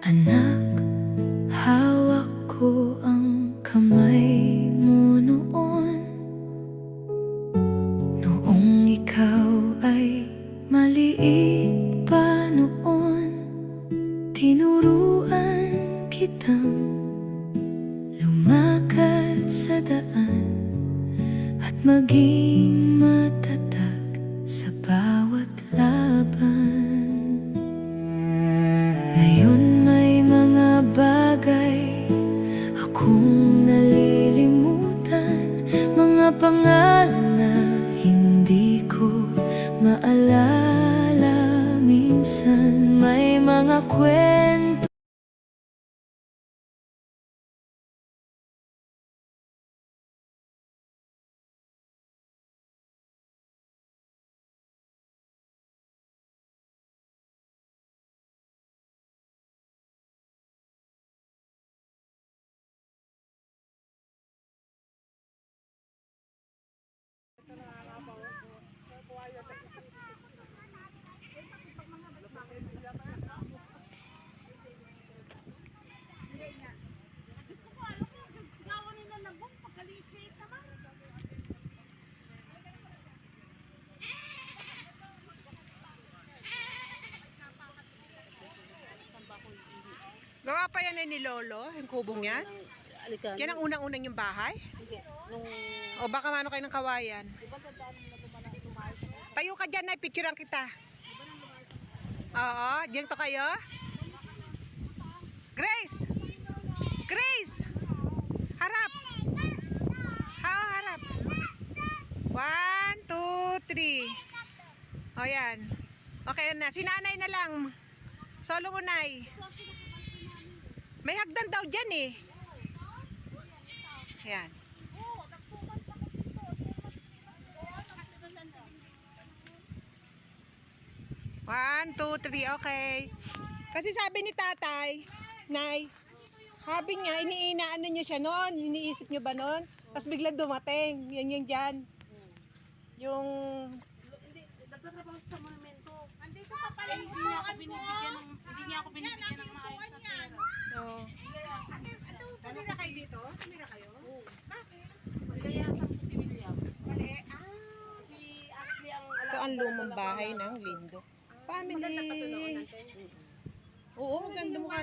Anak, hawak ko ang kamay mo noon, noong ikaw ay maliit pa noon. Tinuruan kitang lumakad sa daan at maging matatag sa bawat laban. Ngayon may mga bagay akong nalilimutan, mga pangalan na hindi ko maalala. Minsan may mga kwento Gawa pa yan ni Lolo, yung kubong yan? Yan ang unang-unang yung bahay? O baka mano kayo ng kawayan? Tayo ka dyan, ay picturean kita. Oo, diyan to kayo? Grace! Grace! Harap! Oo, harap. 1, 2, 3. O yan. Okay na, si nanay na lang. Solo unay. May hagdan daw dyan eh. Ayan. One, two, three, okay. Kasi sabi ni tatay, Nay, sabi niya, iniinaan niyo siya noon, iniisip niyo ba noon? Tapos biglang dumating, yan yung dyan. Yung... Hindi, nagtatrabaho sa monumento. Andito pa pala yung hindi niya ako binibigyan ng maayos na pera. Oh. Tumira kayo dito? Tumira kayo? Oo. Bakit? Paglayasan ko si William. Mali? Si Ashley ang alam. Ito ang lumang bahay ng Lindo. Family. Maganda pa to noon natin. Oo, maganda mukha.